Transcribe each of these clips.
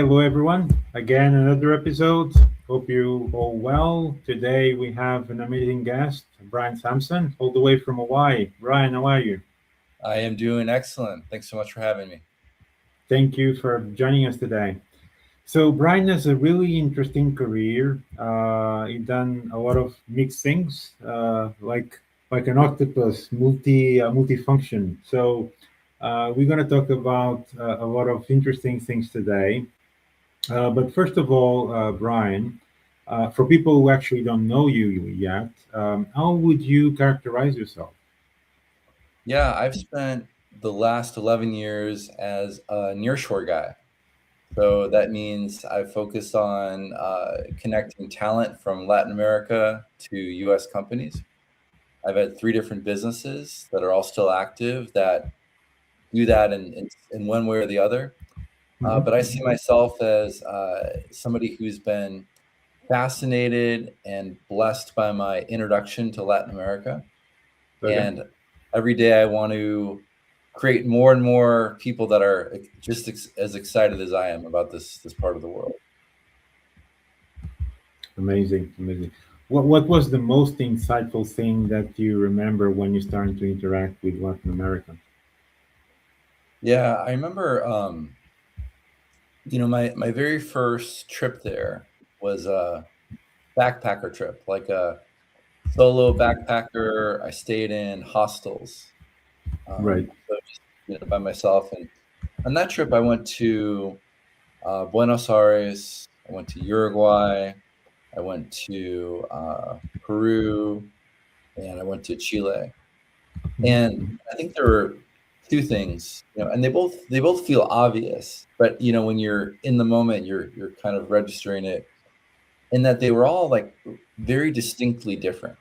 hello everyone. Again, another episode. Hope you all well. Today we have an amazing guest, Brian Samson, all the way from Hawaii. Brian, how are you? I am doing excellent. Thanks so much for having me. Thank you for joining us today. So Brian has a really interesting career. He's done a lot of mixed things, like an octopus, multifunction. So we're going to talk about a lot of interesting things today. But first of all, Brian, for people who actually don't know you yet, how would you characterize yourself? Yeah, I've spent the last 11 years as a nearshore guy. So that means I've focused on connecting talent from Latin America to US companies. I've had three different businesses that are all still active that do that in one way or the other. But I see myself as somebody who's been fascinated and blessed by my introduction to Latin America. Okay. And every day I want to create more and more people that are just as excited as I am about this part of the world. Amazing, amazing. What was the most insightful thing that you remember when you started to interact with Latin America? Yeah, I remember, my very first trip there was a backpacker trip, like a solo backpacker. I stayed in hostels, Right. so just by myself. And on that trip, I went to Buenos Aires. I went to Uruguay. I went to Peru, and I went to Chile. And Mhm. I think there were two things, and they both feel obvious, but when you're in the moment, you're kind of registering it, in that they were all like very distinctly different.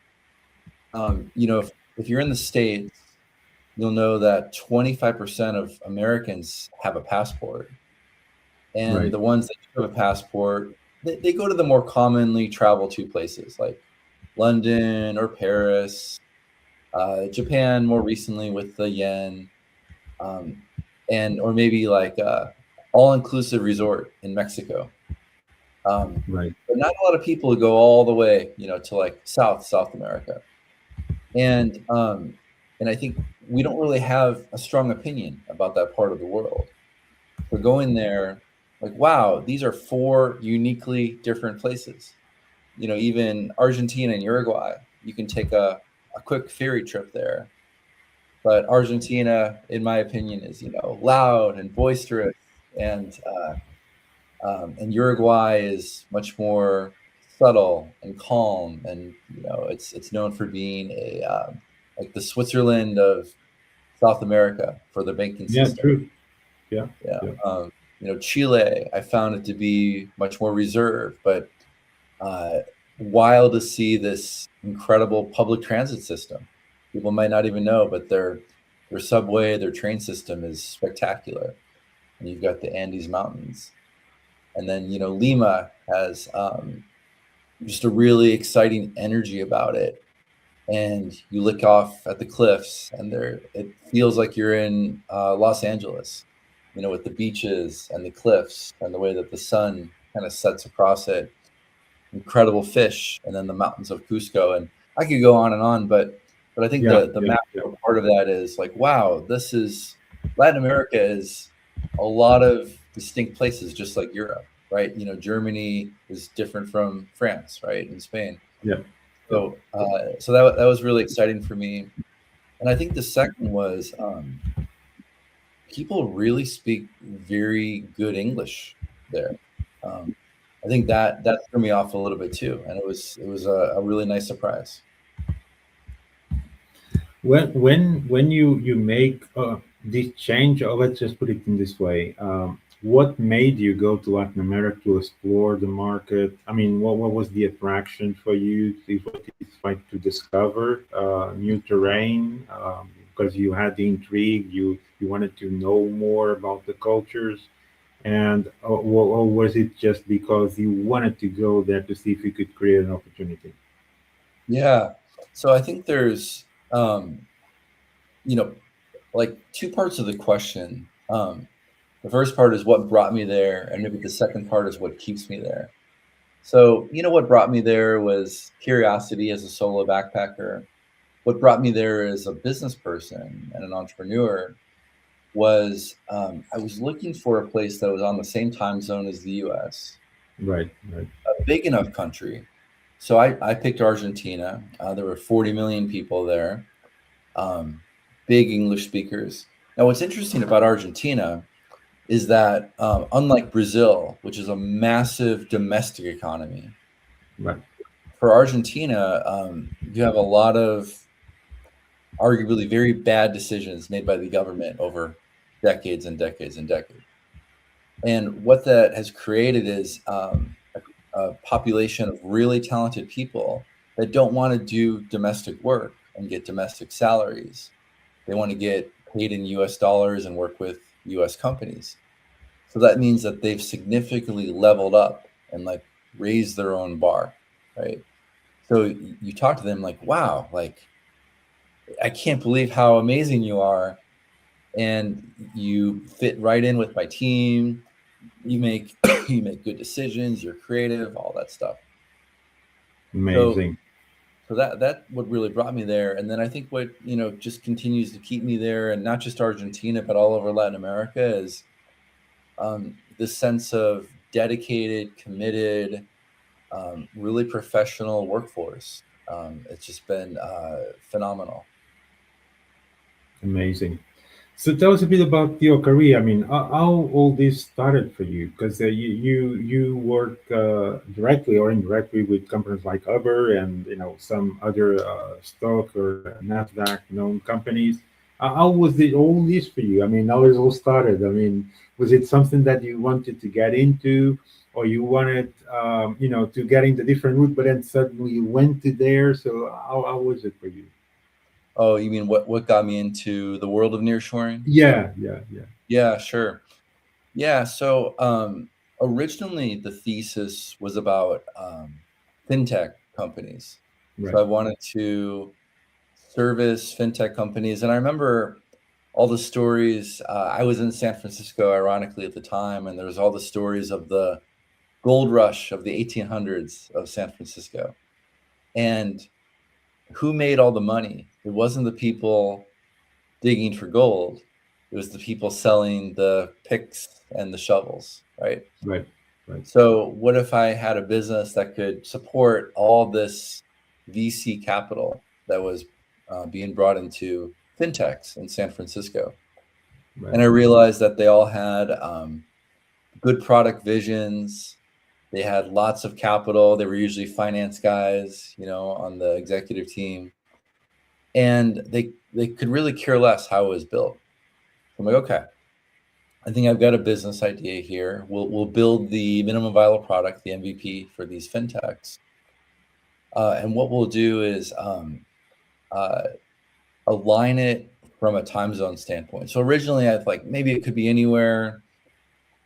If you're in the States, you'll know that 25% of Americans have a passport, and Right. the ones that do have a passport, they go to the more commonly traveled to places like London or Paris, Japan more recently with the yen, um, and or maybe like all-inclusive resort in Mexico. Right. But not a lot of people go all the way, to like South America, and I think we don't really have a strong opinion about that part of the world. So going there, like, wow, these are four uniquely different places. Even Argentina and Uruguay, you can take a quick ferry trip there. But Argentina, in my opinion, is loud and boisterous, and Uruguay is much more subtle and calm, and it's known for being a like the Switzerland of South America for the banking Yeah. system. True. Yeah. Yeah. Yeah. Chile, I found it to be much more reserved, but uh, wild to see this incredible public transit system. People might not even know, but their subway, their train system is spectacular. And you've got the Andes Mountains, and then Lima has just a really exciting energy about it. And you look off at the cliffs, and it feels like you're in Los Angeles, with the beaches and the cliffs and the way that the sun kind of sets across it. Incredible fish, and then the mountains of Cusco, and I could go on and on, but I think Yeah. the Yeah. Yeah. macro part of that is like, wow, this is Latin America is a lot of distinct places, just like Europe, right? Germany is different from France, right, and Spain. Yeah. Yeah. So that was really exciting for me. And I think the second was people really speak very good English there. Um, I think that threw me off a little bit too, and it was a really nice surprise. When you make this change, let's just put it in this way. What made you go to Latin America to explore the market? I mean, what was the attraction for you? What it's like to discover new terrain because you had the intrigue. You wanted to know more about the cultures, and or was it just because you wanted to go there to see if you could create an opportunity? Yeah. So I think there's you know like two parts of the question. The first part is what brought me there, and maybe the second part is what keeps me there. So, what brought me there was curiosity as a solo backpacker. What brought me there as a business person and an entrepreneur was I was looking for a place that was on the same time zone as the US, Right. a big enough country. So I picked Argentina. There were 40 million people there, big English speakers. Now, what's interesting about Argentina is that unlike Brazil, which is a massive domestic economy, Right. for Argentina, you have a lot of arguably very bad decisions made by the government over decades and decades and decades. And what that has created is a population of really talented people that don't want to do domestic work and get domestic salaries. They want to get paid in US dollars and work with US companies. So that means that they've significantly leveled up and like raised their own bar, right? So you talk to them like, wow, like, I can't believe how amazing you are. And you fit right in with my team. You make you make good decisions, you're creative, all that stuff. Amazing. So that what really brought me there. And then I think what, just continues to keep me there, and not just Argentina, but all over Latin America, is this sense of dedicated, committed, really professional workforce. It's just been phenomenal. Amazing. So tell us a bit about your career. I mean, how all this started for you? Because you work directly or indirectly with companies like Uber and some other stock or Nasdaq known companies. How was it all this for you? I mean, how it all started? I mean, was it something that you wanted to get into, or you wanted to get into different route, but then suddenly you went to there? So how was it for you? Oh, you mean what got me into the world of nearshoring? Yeah. Yeah, sure. Yeah, so originally the thesis was about fintech companies. So Right. I wanted to service fintech companies. And I remember all the stories. I was in San Francisco, ironically, at the time, and there was all the stories of the gold rush of the 1800s of San Francisco. And who made all the money? It wasn't the people digging for gold. It was the people selling the picks and the shovels, right? Right. So what if I had a business that could support all this VC capital that was being brought into fintechs in San Francisco? Right. And I realized that they all had good product visions. They had lots of capital. They were usually finance guys, on the executive team. And they could really care less how it was built. I'm like, okay, I think I've got a business idea here. We'll build the minimum viable product, the MVP, for these fintechs. And what we'll do is align it from a time zone standpoint. So originally I thought maybe it could be anywhere.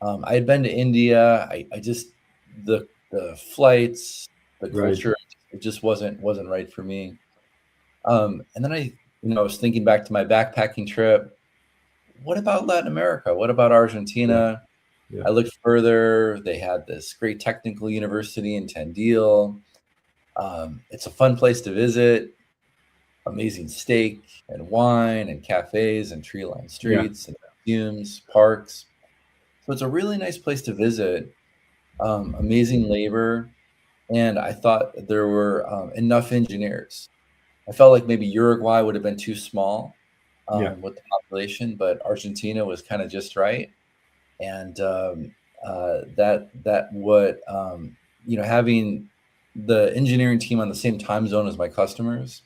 I had been to India. I just the flights, the culture, it just wasn't right for me. And then I was thinking back to my backpacking trip. What about Latin America? What about Argentina? Yeah. I looked further. They had this great technical university in Tandil. It's a fun place to visit. Amazing steak and wine and cafes and tree-lined streets and museums, parks. So it's a really nice place to visit. Amazing labor. And I thought there were enough engineers. I felt like maybe Uruguay would have been too small with the population, but Argentina was kind of just right. And having the engineering team on the same time zone as my customers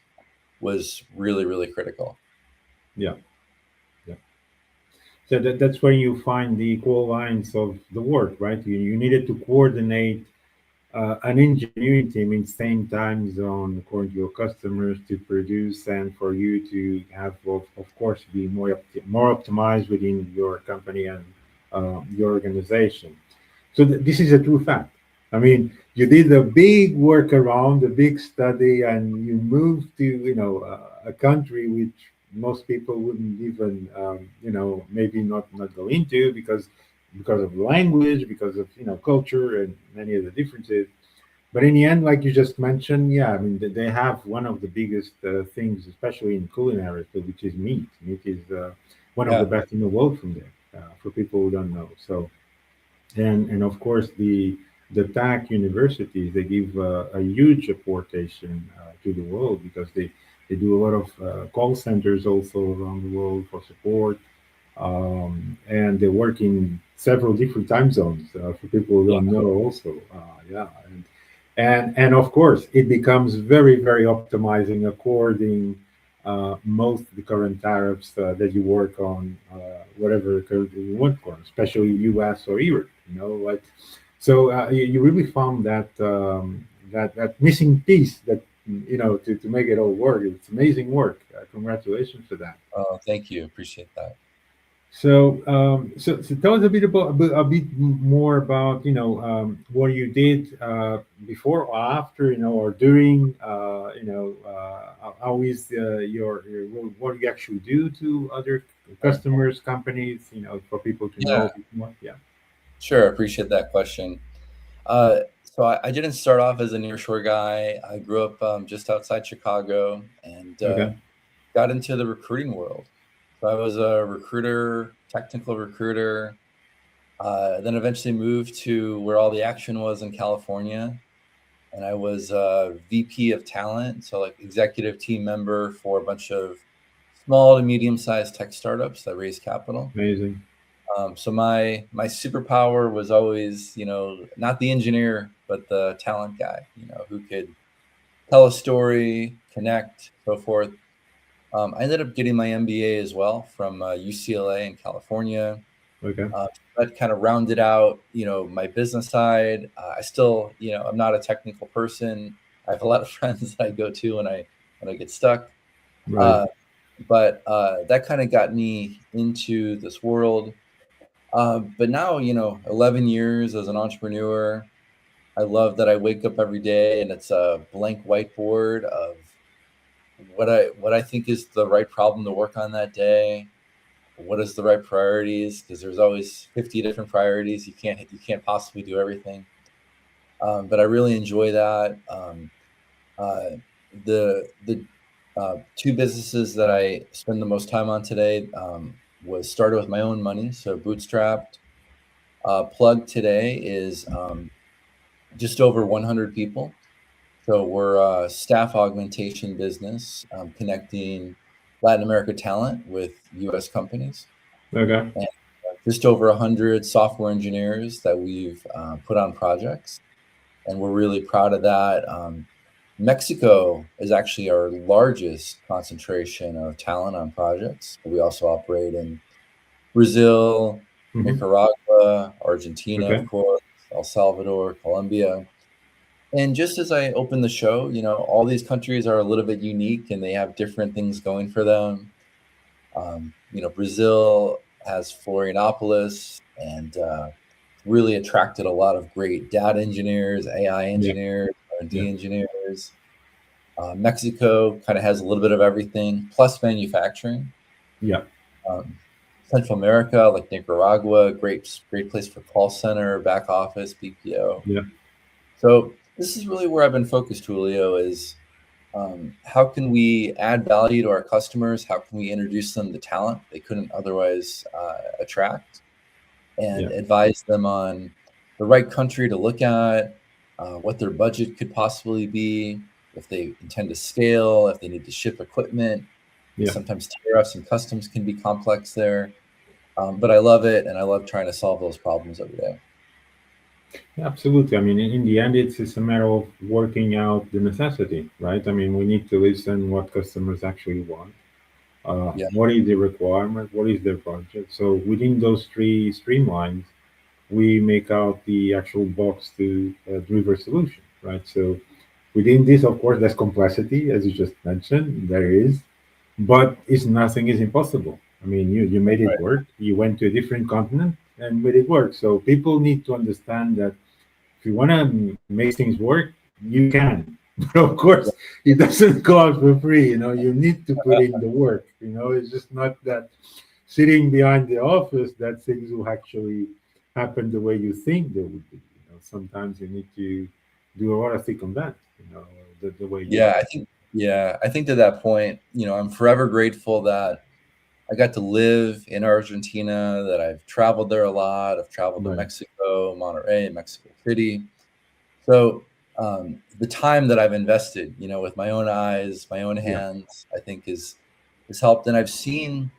was really, really critical. Yeah. So that's where you find the equal lines of the work, right? You needed to coordinate an engineering team in same time zone according to your customers to produce, and for you to have, of course, be more optimized within your company and your organization. So this is a true fact. I mean, you did a big workaround, a big study, and you moved to a country which most people wouldn't even, maybe not go into because of language, because of culture and many of the differences. But in the end, like you just mentioned, yeah, I mean, they have one of the biggest things, especially in culinary, which is meat. Meat is one of the Yeah. best in the world from there, for people who don't know. So, and of course, the TAC universities, they give a huge apportation to the world because they do a lot of call centers also around the world for support, and they work in several different time zones for people who Yeah. don't know also. Yeah, and of course it becomes very optimizing according most of the current tariffs that you work on, whatever currency you work on, especially US or Europe, like. So you really found that missing piece that to make it all work. It's amazing work. Congratulations for that. Oh, thank you. Appreciate that. So tell us a bit about more about what you did before or after, or during, how is your what you actually do to other Sure. customers, companies, for people to know Yeah, a bit more. Yeah. sure. Appreciate that question. So I didn't start off as a nearshore guy. I grew up just outside Chicago and Okay. got into the recruiting world. So I was a recruiter, technical recruiter, then eventually moved to where all the action was in California. And I was VP of talent, so like executive team member for a bunch of small to medium-sized tech startups that raise capital. Amazing. So my superpower was always, not the engineer, but the talent guy, who could tell a story, connect, so forth. I ended up getting my MBA as well from UCLA in California. Okay. That kind of rounded out, my business side. I still, I'm not a technical person. I have a lot of friends that I go to when I get stuck. Right. Uh, but that kind of got me into this world. But now, 11 years as an entrepreneur, I love that I wake up every day and it's a blank whiteboard of what I think is the right problem to work on that day. What is the right priorities? Because there's always 50 different priorities. You can't possibly do everything. But I really enjoy that. Uh, the two businesses that I spend the most time on today was started with my own money, so bootstrapped. Plugg today is just over 100 people. So we're a staff augmentation business, connecting Latin America talent with U.S. companies, Okay. and just over 100 software engineers that we've put on projects, and we're really proud of that. Mexico is actually our largest concentration of talent on projects. We also operate in Brazil, Hmm. Nicaragua, Argentina, of Okay. course, El Salvador, Colombia. And just as I opened the show, all these countries are a little bit unique and they have different things going for them. Brazil has Florianopolis and really attracted a lot of great data engineers, AI Yeah. engineers, Yeah. R&D engineers. Mexico kind of has a little bit of everything, plus manufacturing. Yeah. Um, Central America, like Nicaragua, great place for call center, back office, BPO. Yeah. So this is really where I've been focused, Julio, is how can we add value to our customers? How can we introduce them to talent they couldn't otherwise attract, and Yeah. advise them on the right country to look at, what their budget could possibly be, if they intend to scale, if they need to ship equipment. Yeah. Sometimes tariffs and customs can be complex there. But I love it, and I love trying to solve those problems every day. Absolutely. I mean, in the end, it's a matter of working out the necessity, right? I mean, we need to listen what customers actually want. Yeah, What is the requirement? What is their budget? So within those three streamlines, we make out the actual box to deliver solution, right? So within this, of course, there's complexity, as you just mentioned. There is, but it's nothing is impossible. I mean, you made it right. work. You went to a different continent and made it work. So people need to understand that if you want to make things work, you can. But of course, it doesn't go out for free. You need to put in the work. It's just not that sitting behind the office that things will actually happen the way you think they would be. Sometimes you need to do a lot of thick on that. The way you. I think to that point, I'm forever grateful that I got to live in Argentina, that I've traveled there a lot. I've traveled to Mexico, Monterrey, Mexico City. So the time that I've invested, with my own eyes, my own hands, I think has helped. And I've seen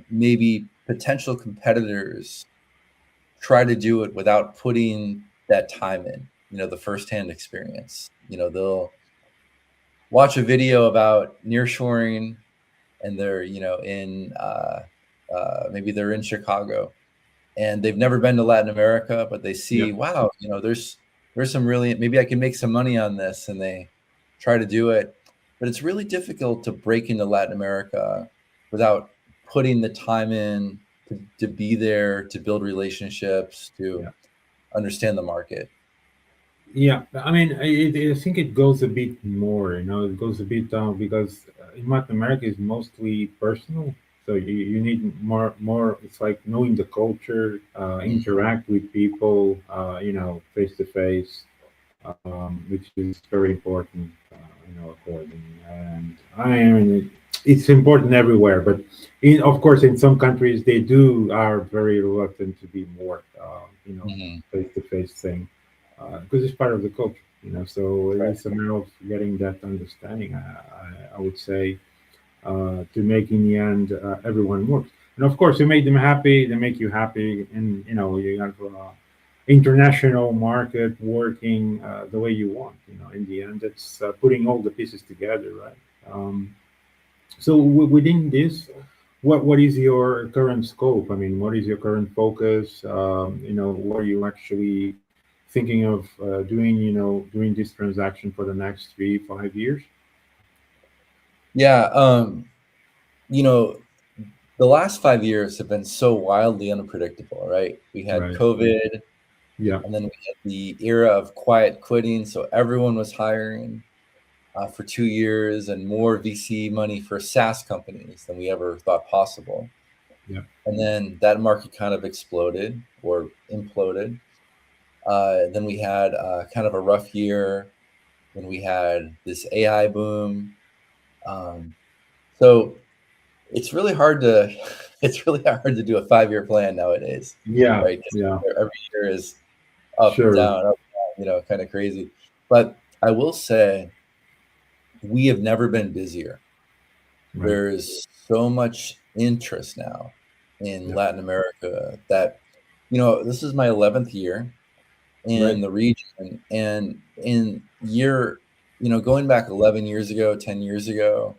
maybe potential competitors try to do it without putting that time in, the firsthand experience. They'll watch a video about nearshoring, and they're, in maybe they're in Chicago, and they've never been to Latin America, but they see, wow, there's some really, maybe I can make some money on this, and they try to do it. But it's really difficult to break into Latin America without putting the time in to be there, to build relationships, to understand the market. Yeah, I mean, I think it goes a bit more, it goes a bit down because in Latin America is mostly personal. So you need more. It's like knowing the culture, interact with people, face to face, which is very important, according. And it's important everywhere, but of course, in some countries they are very reluctant to be more, face to face thing. Because it's part of the culture, So it's a matter of getting that understanding. I would say to make in the end everyone works, and of course you make them happy, they make you happy, and you have international market working the way you want. In the end, it's putting all the pieces together, right? So within this, what is your current scope? I mean, what is your current focus? What are you actually thinking of doing this transaction for the next 3-5 years? Yeah, the last 5 years have been so wildly unpredictable, right? We had COVID, and then we had the era of quiet quitting, so everyone was hiring for 2 years, and more VC money for SaaS companies than we ever thought possible. And then that market kind of exploded or imploded. Then we had kind of a rough year when we had this AI boom. So it's really hard to do a 5-year plan nowadays. Right? Every year is up and down, kind of crazy. But I will say we have never been busier. There's so much interest now in Latin America that, this is my 11th year in the region, and in going back 11 years ago, 10 years ago,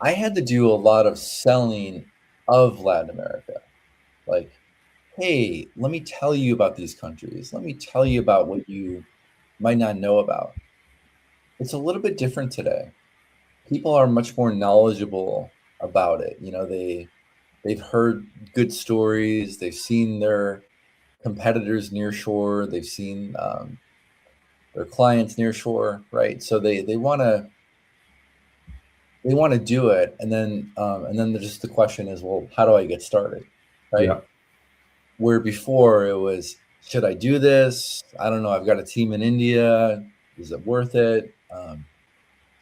I had to do a lot of selling of Latin America. Like, hey, let me tell you about these countries. Let me tell you about what you might not know about. It's a little bit different today. People are much more knowledgeable about it. They've heard good stories. They've seen their competitors nearshore. They've seen their clients nearshore, right? So they want to do it, and then just the question is, well, how do I get started, right? Where before it was, should I do this? I don't know. I've got a team in India. Is it worth it?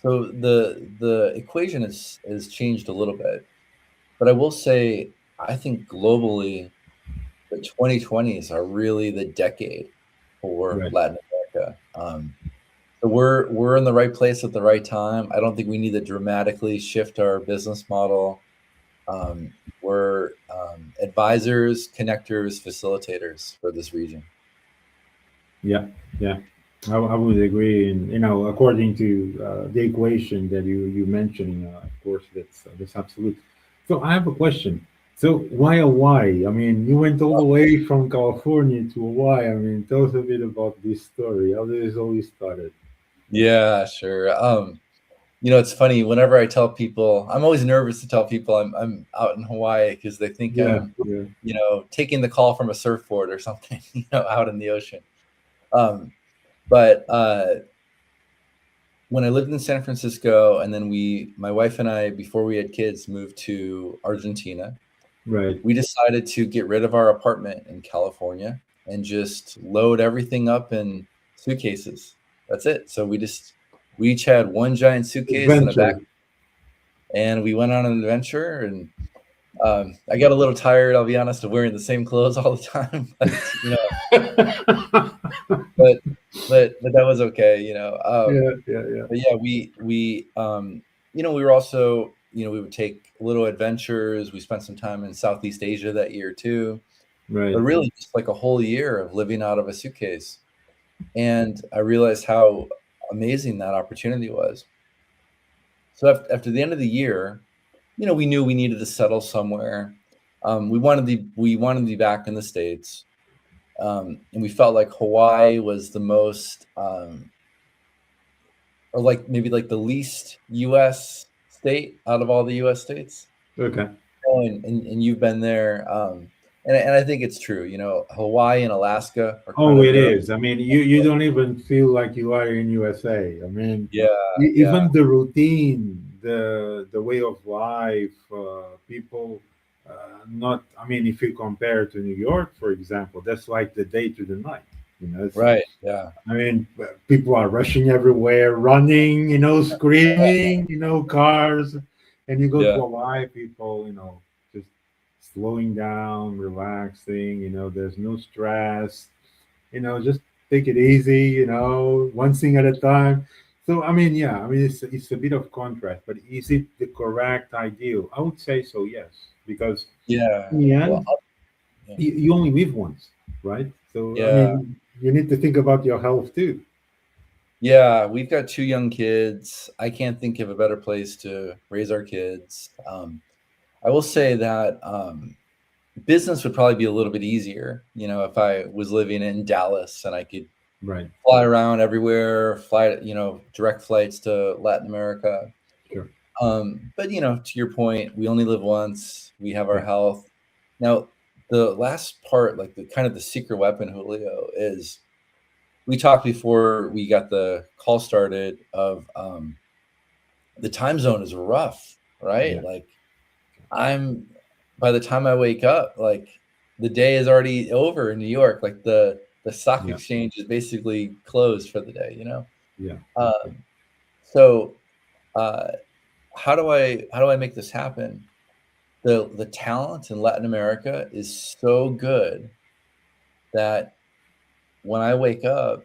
So the equation has changed a little bit, but I will say I think globally the 2020s are really the decade for Latin America. So we're in the right place at the right time. I don't think we need to dramatically shift our business model. We're advisors, connectors, facilitators for this region. Yeah. I would agree, and according to the equation that you mentioned, of course, that's absolute. So I have a question. So why Hawaii? I mean, you went all the way from California to Hawaii. I mean, tell us a bit about this story. How did this all started? Yeah, sure. It's funny. Whenever I tell people, I'm always nervous to tell people I'm out in Hawaii because they think I'm, taking the call from a surfboard or something, out in the ocean. But when I lived in San Francisco, and then my wife and I, before we had kids, moved to Argentina. Right. We decided to get rid of our apartment in California and just load everything up in suitcases. That's it. So we each had one giant suitcase and a back, and we went on an adventure. And I got a little tired, I'll be honest, of wearing the same clothes all the time. But, but that was okay, Yeah. But yeah, we we were also, we would take little adventures. We spent some time in Southeast Asia that year too. Right. But really just like a whole year of living out of a suitcase. And I realized how amazing that opportunity was. So after the end of the year, we knew we needed to settle somewhere. We wanted to be back in the States. And we felt like Hawaii was the most, or like maybe like the least U.S. state out of all the U.S. states. Okay. And you've been there. And I think it's true, Hawaii and Alaska are Oh, it is. I mean, you don't even feel like you are in USA. I mean, even the routine, the way of life, people, not. I mean, if you compare to New York, for example, that's like the day to the night. Right. Yeah. I mean, people are rushing everywhere, running, screaming, cars, and you go to Hawaii, people, just slowing down, relaxing, there's no stress, just take it easy, one thing at a time. So, I mean, yeah, I mean, it's a bit of contrast, but is it the correct ideal? I would say so, yes, because in the end, you only live once, right? So, I mean, you need to think about your health too. Yeah, we've got 2 young kids. I can't think of a better place to raise our kids. I will say that business would probably be a little bit easier, if I was living in Dallas and I could fly around everywhere, direct flights to Latin America. Sure. But to your point, we only live once. We have our health. Now, the last part, like the kind of the secret weapon, Julio, is we talked before we got the call started of the time zone is rough, right? Yeah. Like by the time I wake up, like the day is already over in New York. Like the stock exchange is basically closed for the day, Yeah. So how do I make this happen? The talent in Latin America is so good that when I wake up,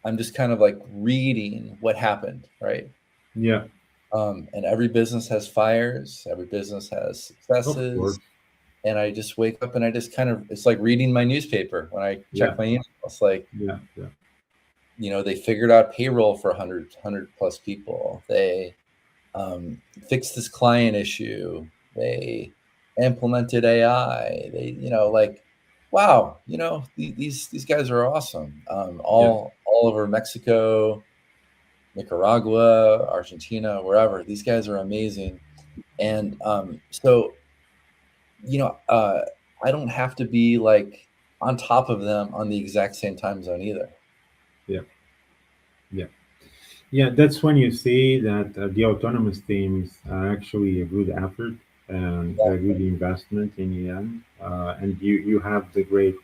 I'm just kind of like reading what happened, right? Yeah. And every business has fires, every business has successes. And I just wake up and I just it's like reading my newspaper when I check my email. It's like, they figured out payroll for 100 plus people. They fixed this client issue. They implemented AI. They, like, wow, these guys are awesome. All over Mexico, Nicaragua, Argentina, wherever. These guys are amazing. And so, I don't have to be like on top of them on the exact same time zone either. Yeah, that's when you see that the autonomous teams are actually a good effort and a good investment in the end, and you have the great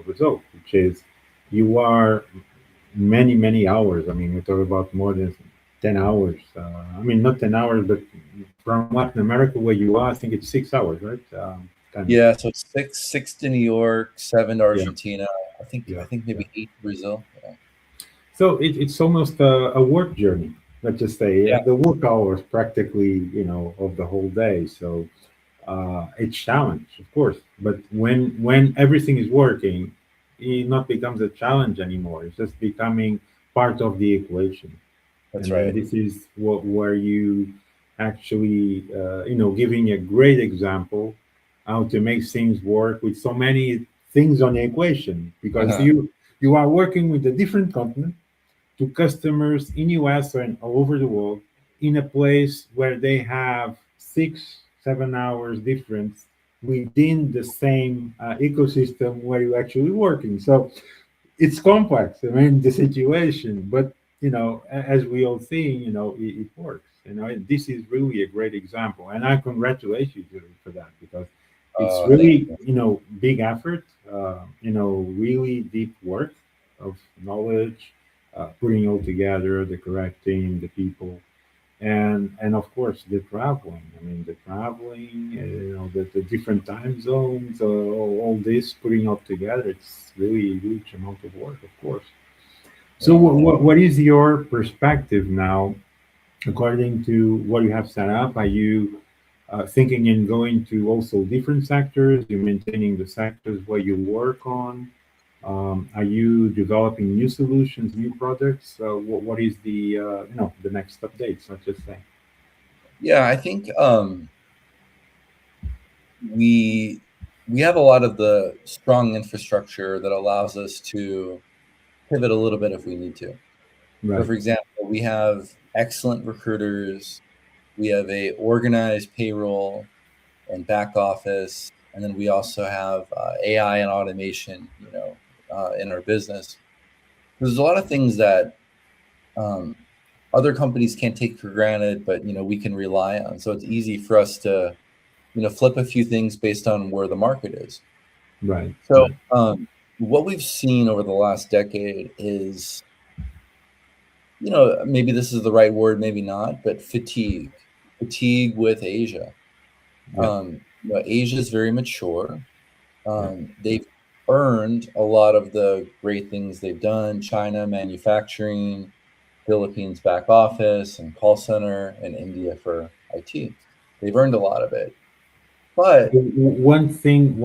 result, which is you are many hours. I mean, we talk about more than 10 hours. I mean, not 10 hours, but from Latin America where you are, I think it's 6 hours, right? So it's six to New York, 7 to Argentina. I think maybe 8 to Brazil. So it's almost a work journey. Let's just say the work hours practically, of the whole day. So it's challenge, of course. But when everything is working, it not becomes a challenge anymore. It's just becoming part of the equation. That's right. This is where you actually, giving a great example how to make things work with so many things on the equation, because you are working with a different continent to customers in US and all over the world in a place where they have 6-7 hours difference within the same ecosystem where you're actually working. So it's complex. I mean, the situation, but as we all see, it works. This is really a great example, and I congratulate you for that because it's Thank really, you. big effort, really deep work of knowledge, putting all together the correct team, the people, and of course the traveling. I mean, the traveling, the different time zones, all this putting up together. It's really a huge amount of work, of course. So, Yeah, thank what is your perspective now, according to what you have set up? Are you thinking in going to also different sectors? You maintaining the sectors where you work on? Are you developing new solutions, new products? What is the the next updates? Let's just say. Yeah, I think we we have a lot of the strong infrastructure that allows us to pivot a little bit if we need to. So, Right. for example, we have excellent recruiters. We have a organized payroll and back office, and then we also have AI and automation, in our business. There's a lot of things that um, other companies can't take for granted, but we can rely on. So it's easy for us to flip a few things based on where the market is. Right. So Right. what we've seen over the last decade is, maybe this is the right word, maybe not, but fatigue with Asia. Yeah. Asia is very mature. They've earned a lot of the great things they've done: China manufacturing, Philippines back office and call center, and India for IT. They've earned a lot of it. But One thing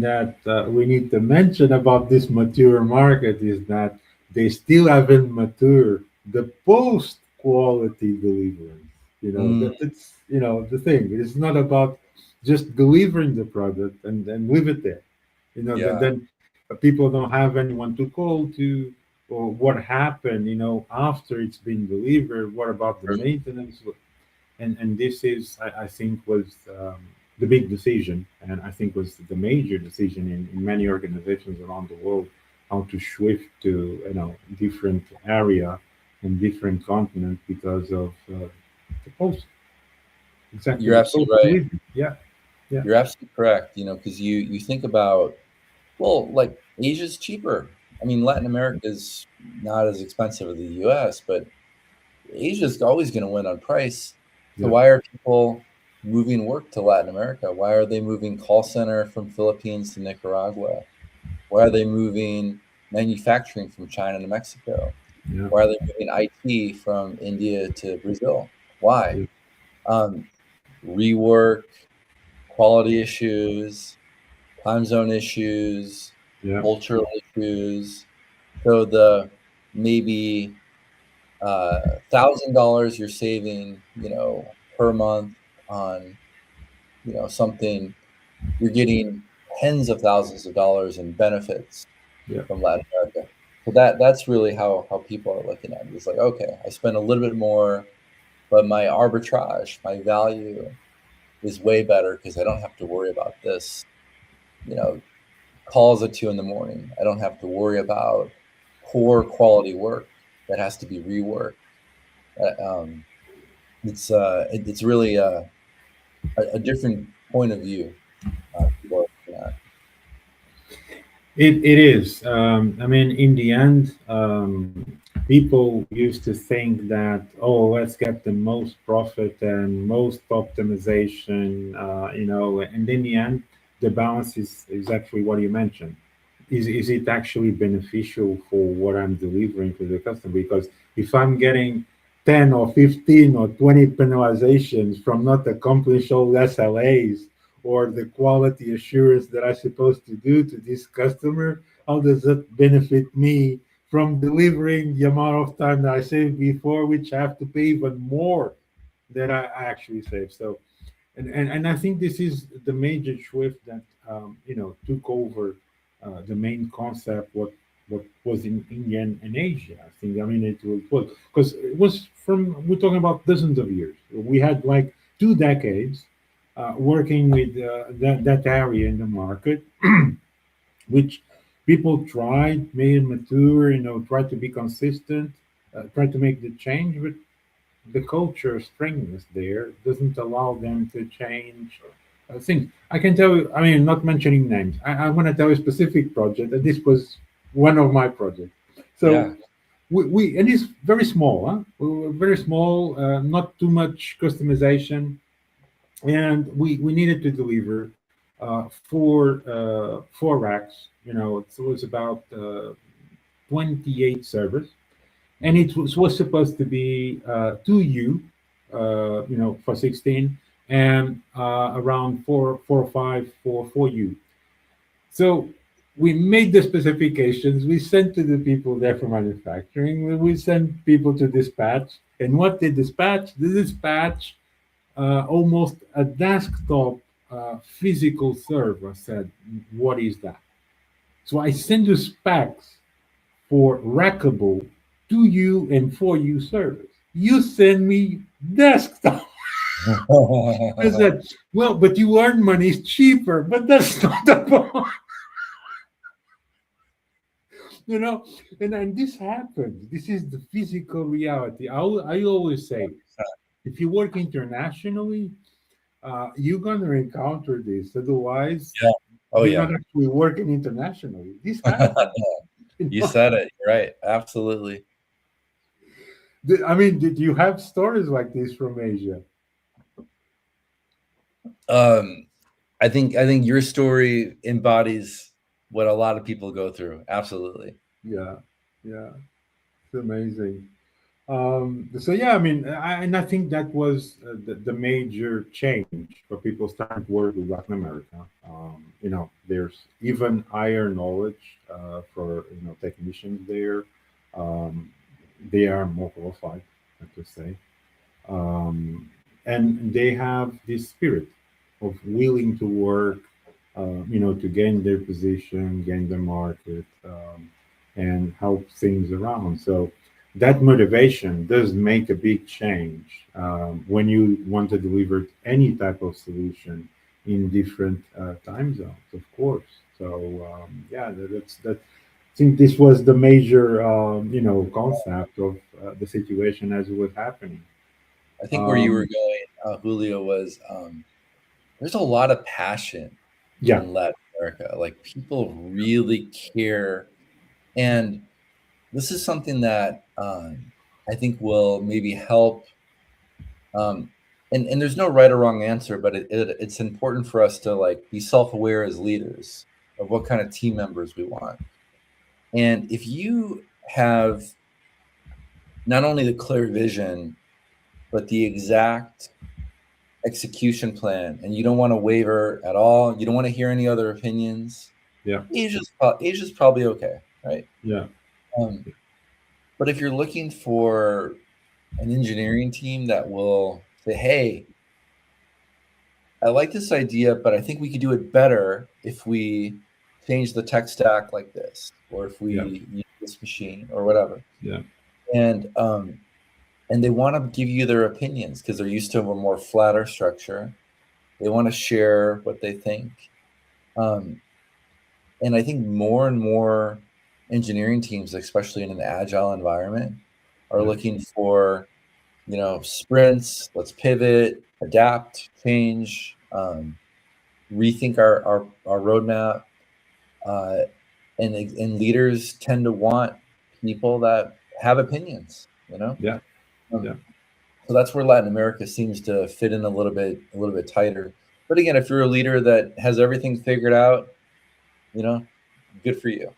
that we need to mention about this mature market is that they still haven't matured the post quality deliverance. mm, That's the thing. It's not about just delivering the product and then leave it there. yeah, Then people don't have anyone to call to, or what happened. After it's been delivered. What about the maintenance? And this is, I think, was the big decision, and I think was the major decision in many organizations around the world, how to shift to different area and different continent because of the post, exactly you're the post absolutely right. delivery. Yeah, yeah, You're absolutely correct. Because you think about, well, like, Asia's cheaper. I mean, Latin America is not as expensive as the U.S., but Asia's always going to win on price. So yeah, why are people moving work to Latin America? Why are they moving call center from Philippines to Nicaragua? Why are they moving manufacturing from China to Mexico? yeah, Why are they moving IT from India to Brazil? Why? yeah, Um, Rework, quality issues, time zone issues, yeah, cultural issues. So the maybe $1,000 you're saving, per month on, something, you're getting tens of thousands of dollars in benefits yeah. from Latin America. So that's really how people are looking at it. It's like, okay, I spend a little bit more, but my arbitrage, my value is way better because I don't have to worry about this, you know, calls at 2 in the morning. I don't have to worry about poor quality work that has to be reworked. Um, it's really a different point of view people are looking at. It is. I mean, in the end, people used to think that, oh, let's get the most profit and most optimization, and in the end, the balance is actually what you mentioned. Is it actually beneficial for what I'm delivering to the customer? Because if I'm getting 10 or 15 or 20 penalizations from not accomplish all SLAs or the quality assurance that I'm supposed to do to this customer, how does that benefit me from delivering the amount of time that I saved before, which I have to pay even more that I actually saved? So, and I think this is the major shift that took over the main concept what was in India and Asia. I think, I mean, it was because it was from, we're talking about dozens of years. We had like 2 decades working with that area in the market, which people tried, made it mature, tried to be consistent, tried to make the change, but the culture strength there doesn't allow them to change things. I can tell you, I mean, not mentioning names, I want to tell you a specific project, and this was one of my projects. So Yeah. and it's very small, huh? We were very small, not too much customization, and we needed to deliver four racks. It was about 28 servers, and it was supposed to be 2U, for 16, and around four or five for 4U. So we made the specifications. We sent to the people there for manufacturing. We sent people to dispatch. And what they dispatch? The dispatch almost a desktop physical server. Said, what is that? So I sent the specs for rackable 2U and 4U servers. You send me desktop. I said, well, but you earn money, it's cheaper, but that's not the point. And this happens. This is the physical reality. I always say, if you work internationally, you're going to encounter this. Otherwise, Yeah. Oh, you're yeah. not actually working internationally. This happens. You said it. You're right. Absolutely. I mean, did you have stories like this from Asia? I think your story embodies what a lot of people go through. Absolutely. Yeah, it's amazing. So yeah, I mean, I think that was the major change for people starting to work with Latin America. There's even higher knowledge for technicians there. Um, they are more qualified, I have to say, and they have this spirit of willing to work, to gain their position, gain the market, and help things around. So that motivation does make a big change when you want to deliver any type of solution in different time zones, of course. So yeah, that's that. I think this was the major, concept of the situation as it was happening. I think where you were Um, going, Julio, was there's a lot of passion yeah, in Latin America. Like people really care, and this is something that I think will maybe help. And there's no right or wrong answer, but it's important for us to like be self-aware as leaders of what kind of team members we want. And if you have not only the clear vision, but the exact execution plan, and you don't want to waver at all, you don't want to hear any other opinions, yeah, Asia's probably okay, right? yeah, But if you're looking for an engineering team that will say, hey, I like this idea, but I think we could do it better if we change the tech stack like this, or if we yeah, use this machine or whatever. yeah, And they want to give you their opinions because they're used to a more flatter structure. They want to share what they think. And I think more and more engineering teams, especially in an agile environment, are yeah, looking for, sprints, let's pivot, adapt, change, rethink our roadmap. And leaders tend to want people that have opinions, yeah, yeah. Um, so that's where Latin America seems to fit in a little bit tighter. But again, if you're a leader that has everything figured out, good for you.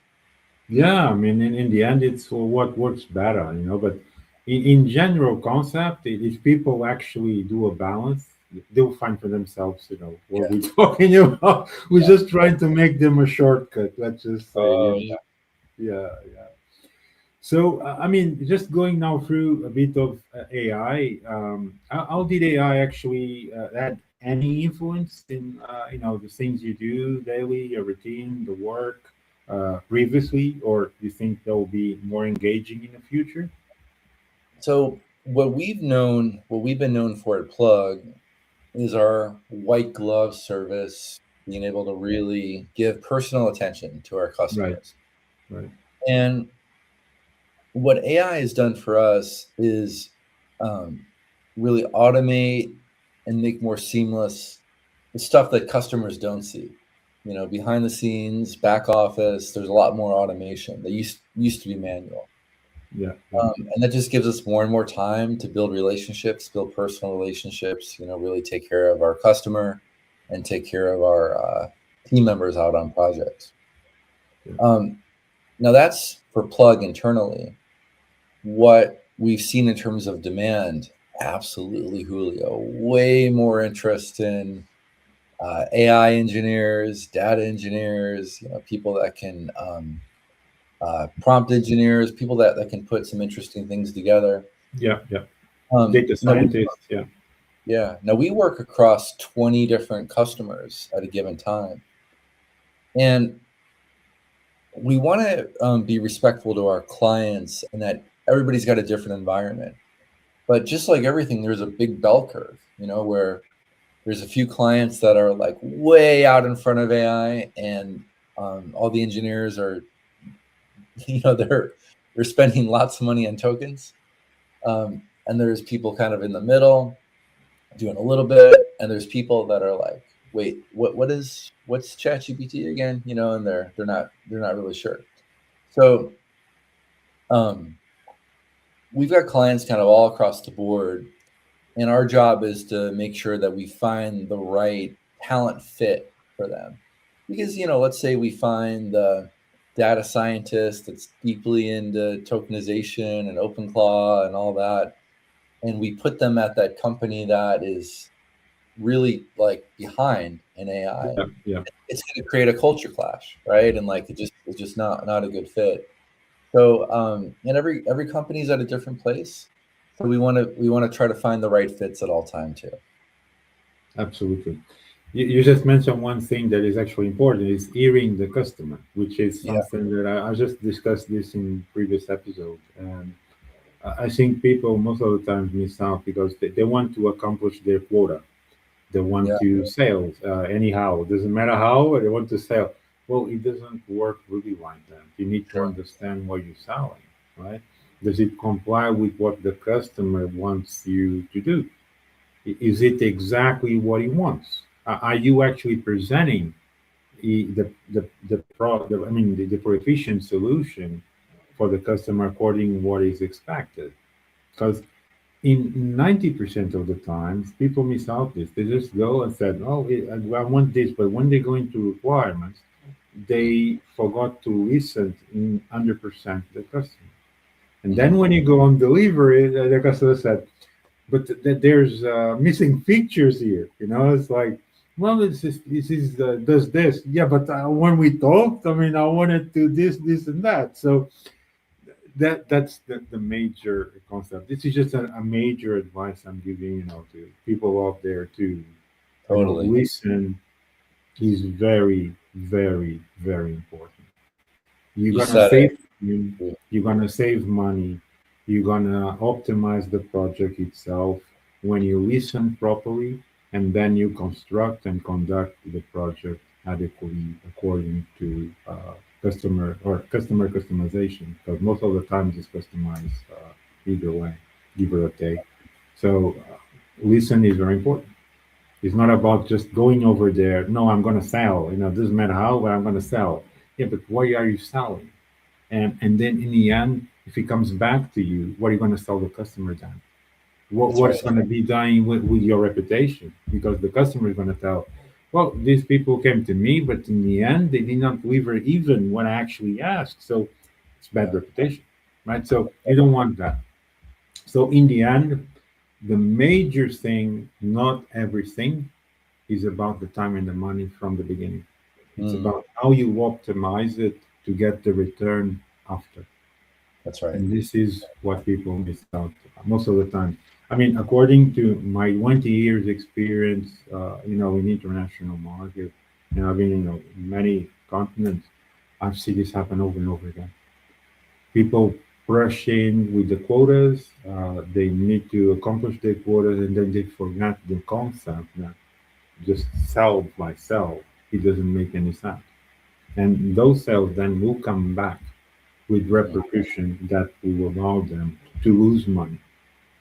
Yeah, I mean, in the end, it's what works better, but in general concept, if people actually do a balance, they'll find for themselves, what Yeah. we're talking about. We're just trying to make them a shortcut, let's just say. Yeah. Yeah, yeah. So, I mean, just going now through a bit of AI, how did AI actually add any influence in, the things you do daily, your routine, the work, previously, or do you think they'll be more engaging in the future? So what we've been known for at Plugg is our white glove service, being able to really give personal attention to our Right. customers. Right. And what AI has done for us is really automate and make more seamless the stuff that customers don't see. You know, behind the scenes, back office, there's a lot more automation that used to be manual. Yeah. Yeah. And that just gives us more and more time to build relationships, build personal relationships, you know, really take care of our customer and take care of our team members out on projects. Yeah. Now that's for Plugg internally. What we've seen in terms of demand, absolutely, Julio, way more interest in AI engineers, data engineers, you know, people that can prompt engineers, people that can put some interesting things together. Yeah. Yeah. Data Now scientists. Yeah. yeah. Now we work across 20 different customers at a given time, and we want to be respectful to our clients, and that everybody's got a different environment. But just like everything, there's a big bell curve, you know, where there's a few clients that are like way out in front of AI, and all the engineers are, you know, they're spending lots of money on tokens. And there's people kind of in the middle doing a little bit, and there's people that are like, wait, what's ChatGPT again? You know, and they're not really sure. So we've got clients kind of all across the board, and our job is to make sure that we find the right talent fit for them. Because, you know, let's say we find the data scientist that's deeply into tokenization and OpenClaw and all that, and we put them at that company that is really like behind in AI. Yeah. Yeah. It's going to create a culture clash, right? And like it's just not a good fit. So and every company is at a different place. So we want to try to find the right fits at all time too. Absolutely. You just mentioned one thing that is actually important is hearing the customer, which is something that I just discussed this in previous episode. And I think people most of the time miss out because they want to accomplish their quota. They want to sell anyhow. It doesn't matter how, they want to sell. Well, it doesn't work really like that. You need to understand what you're selling, right? Does it comply with what the customer wants you to do? Is it exactly what he wants? Are you actually presenting the proficient solution for the customer according to what is expected? Because in 90% of the times, people miss out this. They just go and said, "Oh, I want this," but when they go into requirements, they forgot to listen in 100% the customer. And then when you go on delivery, the customer said, "But there's missing features here." You know, it's like, well, this is does this, yeah, but when we talked, I mean, I wanted to this, and that. So that's the major concept. This is just a major advice I'm giving, you know, to people out there to Totally. Listen is very, very, very important. You're gonna save time, you're gonna save money, you're gonna optimize the project itself when you listen properly, and then you construct and conduct the project adequately according to customer customization, because most of the time it's customized either way, give or take. So listen is very important. It's not about just going over there. No, I'm going to sell. You know, it doesn't matter how, but I'm going to sell. Yeah, but why are you selling? And then in the end, if it comes back to you, what are you going to sell the customer then? What's going to be done with your reputation? Because the customer is going to tell, well, these people came to me, but in the end, they did not deliver even what I actually asked. So it's bad reputation, right? So you don't want that. So in the end, the major thing, not everything, is about the time and the money from the beginning. It's about how you optimize it to get the return after. That's right. And this is what people miss out most of the time. I mean, according to my 20 years experience, in international market, and I've been in many continents, I've seen this happen over and over again. People rush in with the quotas. They need to accomplish their quotas, and then they forget the concept that just sell by sell, it doesn't make any sense. And those sales then will come back with repercussion that will allow them to lose money.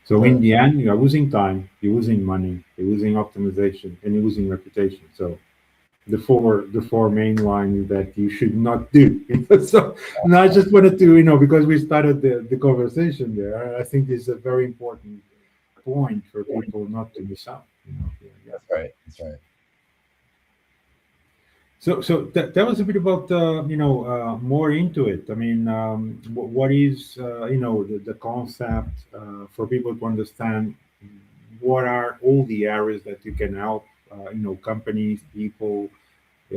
So in Sure. the end, you are losing time, you're losing money, you're losing optimization, and you're losing reputation. So the four main lines that you should not do. So no, I just wanted to, because we started the conversation there. I think this is a very important point for people not to miss out. Yeah. That's right. That's right. So that was a bit about more into it. I mean, what is the concept for people to understand what are all the areas that you can help companies, people.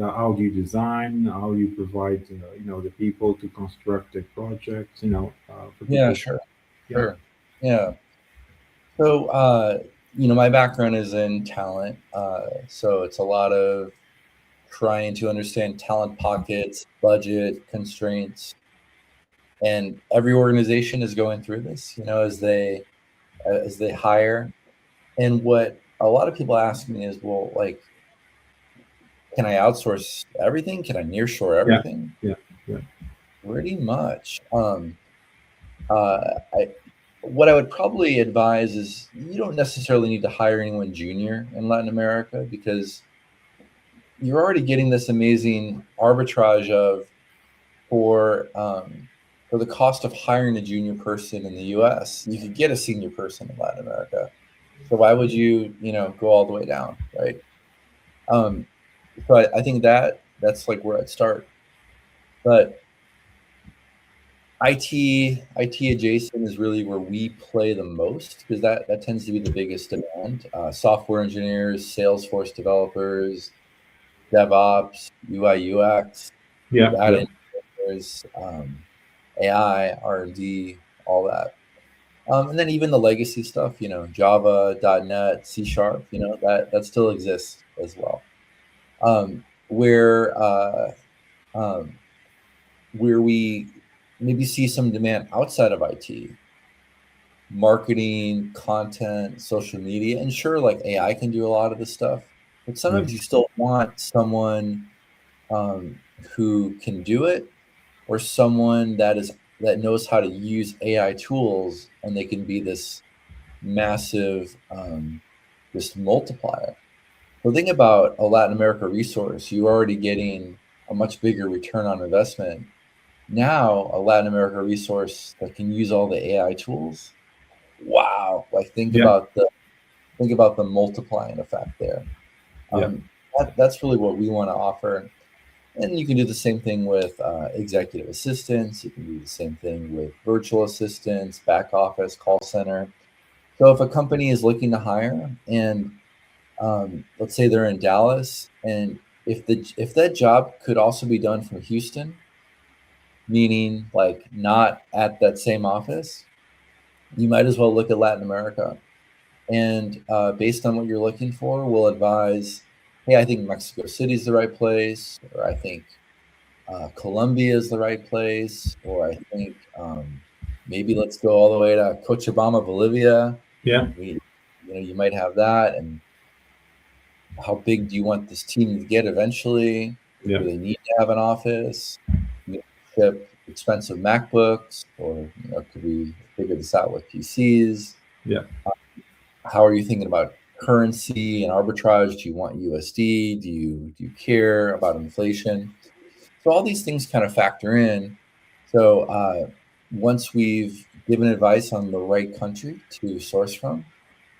How do you design? How do you provide the people to construct their projects? For Yeah, people. sure. Yeah. Sure. Yeah. So, my background is in talent. So it's a lot of trying to understand talent pockets, budget constraints, and every organization is going through this, as they hire. And what a lot of people ask me is, well, like, can I outsource everything? Can I nearshore Yeah. everything? Yeah. Yeah. Pretty much. I what I would probably advise is you don't necessarily need to hire anyone junior in Latin America because you're already getting this amazing arbitrage of for the cost of hiring a junior person in the U.S. You could get a senior person in Latin America. So why would you go all the way down, right? Um, so I think that's like where I'd start. But IT adjacent is really where we play the most because that tends to be the biggest demand. Software engineers, Salesforce developers, DevOps, UI UX, Yeah. data Yeah. engineers, AI, R&D, all that. And then even the legacy stuff, Java, .NET, C Sharp, that still exists as well. Where we maybe see some demand outside of IT, marketing, content, social media, and sure, like AI can do a lot of this stuff, but Yeah. sometimes you still want someone um, who can do it, or someone that knows how to use AI tools, and they can be this massive just multiplier. So think about a Latin America resource. You're already getting a much bigger return on investment. Now, a Latin America resource that can use all the AI tools. Wow! Like Yeah. think about the multiplying effect there. Yeah. That's really what we want to offer. And you can do the same thing with executive assistants. You can do the same thing with virtual assistants, back office, call center. So if a company is looking to hire, and let's say they're in Dallas, and if that job could also be done from Houston, meaning like not at that same office, you might as well look at Latin America. And based on what you're looking for, we'll advise, hey, I think Mexico City is the right place, or I think Colombia is the right place, or I think maybe let's go all the way to Cochabamba, Bolivia. Yeah. You might have that. And how big do you want this team to get eventually? Yeah. Do they need to have an office? Do you ship expensive MacBooks, or could we figure this out with PCs? Yeah. How are you thinking about currency and arbitrage? Do you want USD? Do you care about inflation? So all these things kind of factor in. So once we've given advice on the right country to source from,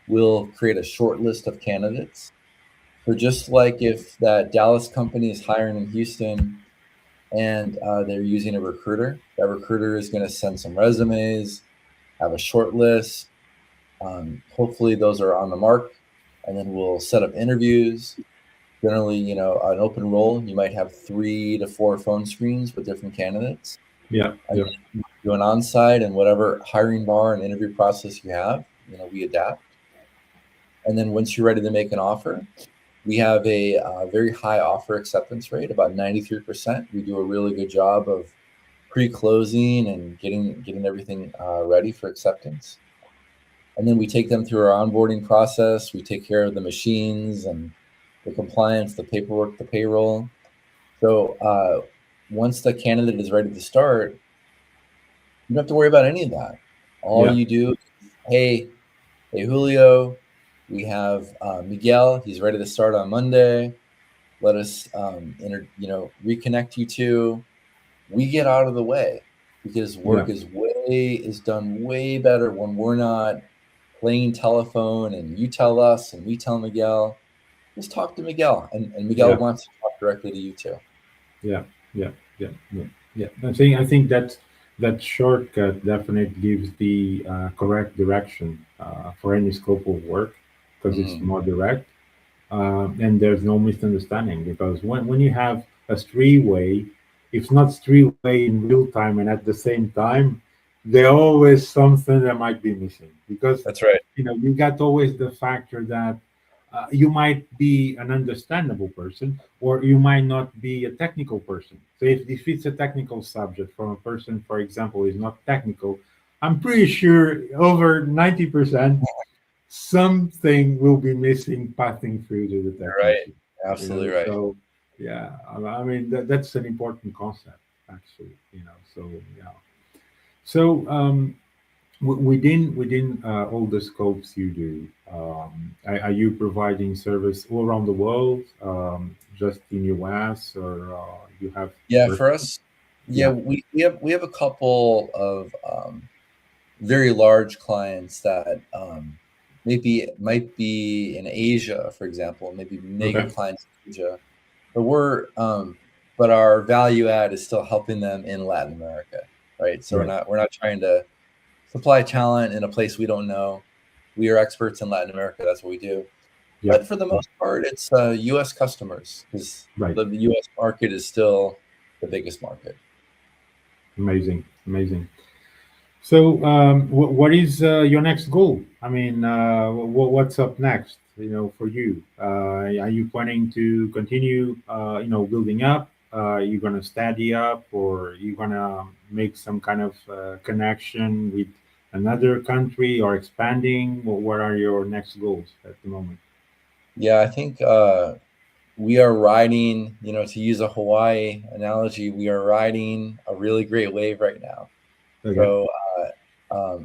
we'll create a short list of candidates. So just like if that Dallas company is hiring in Houston and they're using a recruiter, that recruiter is going to send some resumes, have a short list. Hopefully those are on the mark, and then we'll set up interviews. Generally, an open role, you might have 3 to 4 phone screens with different candidates. Yeah. And Yeah. then do an on-site, and whatever hiring bar and interview process you have, we adapt. And then once you're ready to make an offer, we have a very high offer acceptance rate, about 93%. We do a really good job of pre-closing and getting everything ready for acceptance. And then we take them through our onboarding process. We take care of the machines and the compliance, the paperwork, the payroll. So once the candidate is ready to start, You don't have to worry about any of that. All Yeah. you do, hey Julio, we have Miguel. He's ready to start on Monday. Let us, reconnect you two. We get out of the way because work Yeah. is done way better when we're not playing telephone and you tell us and we tell Miguel. Just talk to Miguel, and Miguel Yeah. wants to talk directly to you too. Yeah. Yeah. Yeah. Yeah. Yeah. I think that shortcut definitely gives the correct direction for any scope of work because it's Mm-hmm. more direct. And there's no misunderstanding because when you have a three-way, if not three-way in real time and at the same time, there always something that might be missing because That's right. you got always the factor that you might be an understandable person or you might not be a technical person. So if it's a technical subject from a person, for example, is not technical, I'm pretty sure over 90% something will be missing passing through to the You're right. technician. Absolutely right. So yeah, I mean that's an important concept actually. So yeah. So within all the scopes you do, are you providing service all around the world, just in US, or you have Yeah, work? for us, yeah, Yeah. we have a couple of very large clients that maybe might be in Asia, for example, maybe mega Okay. clients in Asia, but but our value add is still helping them in Latin America, right? So Right. we're not trying to supply talent in a place we don't know. We are experts in Latin America. That's what we do. Yeah. But for the most part, it's U.S. customers because Right. the U.S. market is still the biggest market. Amazing. Amazing. So, what is your next goal? I mean, what's up next? For you, are you planning to continue, building up? Are you gonna steady up, or are you gonna make some kind of connection with another country or expanding? What are your next goals at the moment? Yeah, I think we are riding, to use a Hawaii analogy, we are riding a really great wave right now. Okay. So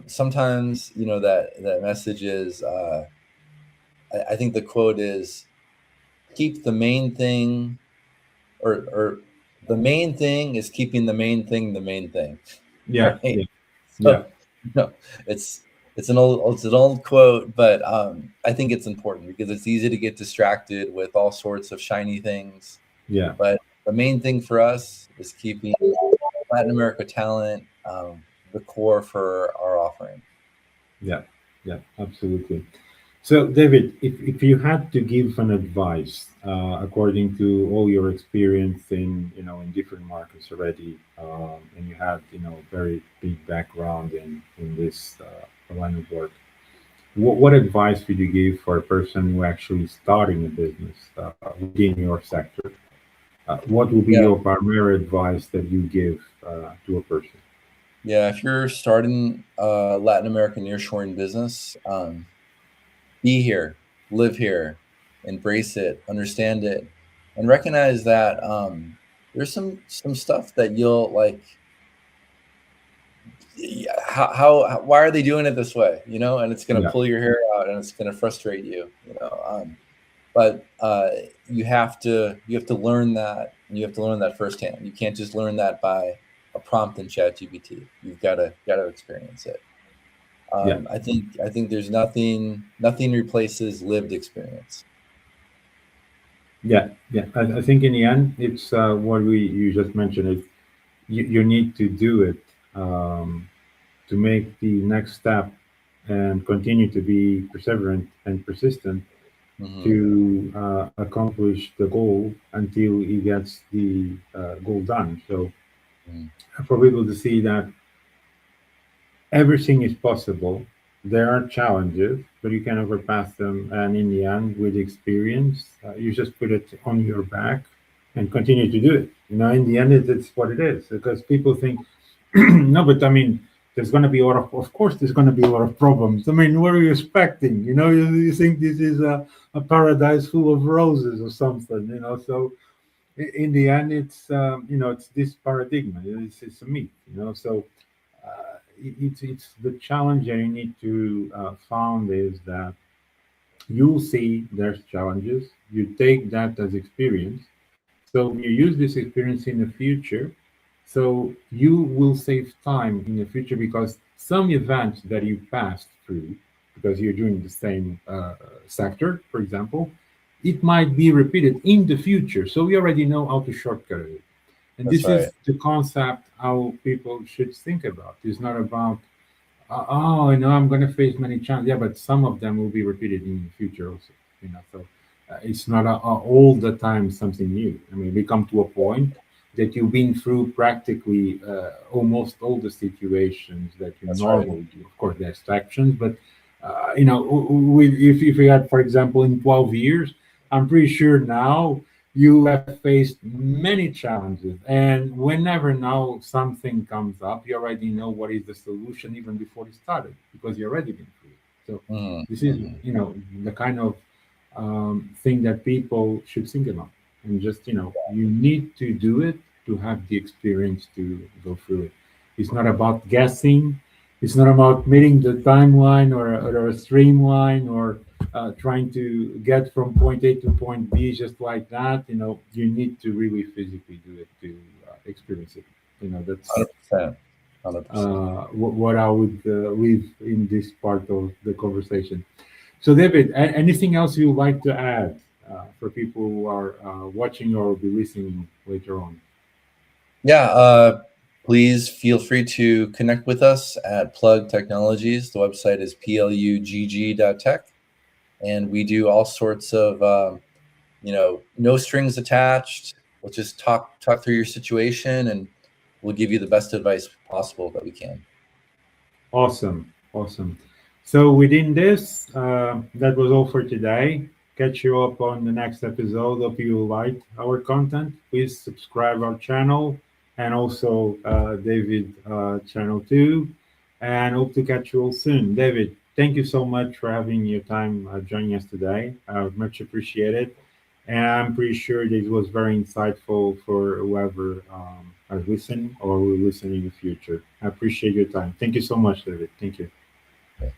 sometimes, that message is, I think the quote is, keep the main thing, or the main thing is keeping the main thing, Yeah. right? Yeah. Yeah. So, no, it's it's an old quote, but I think it's important because it's easy to get distracted with all sorts of shiny things. Yeah. But the main thing for us is keeping Latin America talent the core for our offering. Yeah. Yeah. Absolutely. So, David, if you had to give an advice, according to all your experience in different markets already, and you had very big background in this line of work, what advice would you give for a person who actually starting a business within your sector? What would be Yeah, your primary advice that you give to a person? yeah. If you're starting Latin American nearshoring business, be here, live here, embrace it, understand it, and recognize that there's some stuff that you'll like. Yeah, why are they doing it this way? And it's going to Yeah, pull your hair out and it's going to frustrate you. But you have to learn that, and you have to learn that firsthand. You can't just learn that by a prompt in ChatGPT. You've got to experience it. yeah, I think there's nothing replaces lived experience. yeah, yeah. I think in the end, it's what we you just mentioned. You need to do it to make the next step and continue to be perseverant and persistent Hmm. to accomplish the goal until he gets the goal done. So for people to see that everything is possible, there are challenges, but you can overpass them. And in the end, with experience, you just put it on your back and continue to do it. In the end, it's what it is because people think, no, but I mean, there's going to be a lot of course, there's going to be a lot of problems. I mean, what are you expecting? You think this is a paradise full of roses or something. So in the end, it's, it's this paradigm. It's a myth. So it's the challenge that you need to found is that you'll see there's challenges. You take that as experience. So you use this experience in the future. So you will save time in the future because some events that you passed through, because you're doing the same sector, for example, it might be repeated in the future. So we already know how to shortcut it. And That's this right. is the concept how people should think about. It's not about oh, I know I'm going to face many challenges. Yeah, but some of them will be repeated in the future also. So it's not all the time something new. I mean, we come to a point that you've been through practically almost all the situations that you That's right. normally do. Of course, there's exceptions, but if we had, for example, in 12 years, I'm pretty sure now you have faced many challenges, and whenever now something comes up, you already know what is the solution even before it started because you already been through it. So this is the kind of thing that people should think about, and just you need to do it to have the experience to go through it. It's not about guessing. It's not about meeting the timeline or a streamline or trying to get from point A to point B just like that. You need to really physically do it to experience it. That's 100%. 100%. what I would leave in this part of the conversation. So, David, anything else you would like to add for people who are watching or will be listening later on? Yeah, please feel free to connect with us at Plugg Technologies. The website is plugg.tech, and we do all sorts of, no strings attached. We'll just talk through your situation, and we'll give you the best advice possible that we can. Awesome, awesome. So within this, that was all for today. Catch you up on the next episode. Hope you like our content. Please subscribe our channel and also David channel too. And hope to catch you all soon. David, thank you so much for having your time joining us today. Much appreciated. And I'm pretty sure this was very insightful for whoever has listened or will listen in the future. I appreciate your time. Thank you so much, David. Thank you. Okay.